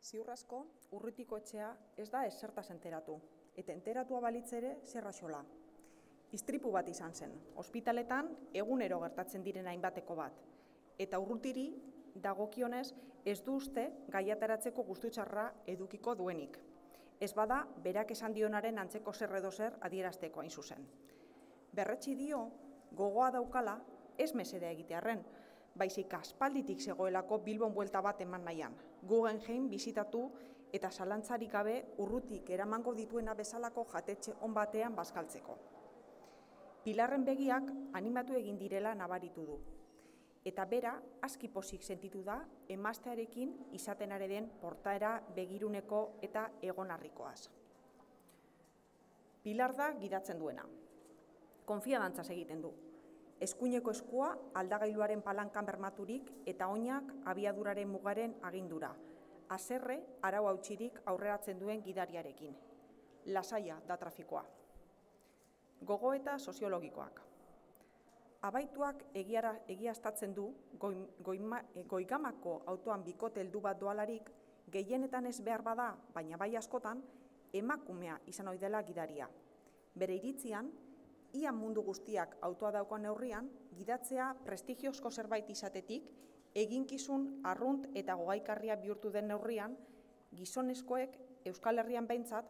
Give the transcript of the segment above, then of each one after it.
Ziur asko, Urrutiko etxea ez da esertaz enteratu, eta enteratua balitz ere zerraxola. Istripu bat izan zen, ospitaletan egunero gertatzen diren hainbateko bat, eta Urrutiri dagokionez ez du uste gaiataratzeko gustutxarra edukiko duenik. Ez bada, berak esan dionaren antzeko zer edo zer adierazteko hain zuzen. Berretsi dio, gogoa daukala, ez mesedea egitearren, baizik aspalditik zegoelako Bilbon buelta bat eman nahian. Guggenheim bisitatu eta zalantzarik gabe Urrutik eramango dituena bezalako jatetxe on batean bazkaltzeko. Pilarren begiak animatu egin direla nabaritu du. Eta bera, aski pozik sentitu da, emaztearekin izaten ari den portaera begiruneko eta egonarrikoaz. Pilar da gidatzen duena. Konfiantzaz egiten du. Eskuineko eskua aldagailuaren palankan bermaturik eta oinak abiaduraren mugaren agindura. Haserre arau hautsirik aurreratzen duen gidariarekin. Lasaia da trafikoa. Gogoeta soziologikoak. Abaituak egiaztatzen du goigamako autoan bikote heldu bat doalarik, gehienetan ez behar bada, baina bai askotan, emakumea izan ohi dela gidaria. Bere iritzian, ia mundu guztiak autoa daukoan neurrian, gidatzea prestigiozko zerbait izatetik, eginkizun arrunt eta gogaikarria bihurtu den neurrian, gizonezkoek Euskal Herrian behintzat,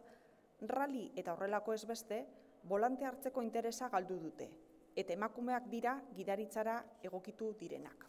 rally eta horrelako ez beste, bolante hartzeko interesa galdu dute, eta emakumeak dira gidaritzara egokitu direnak.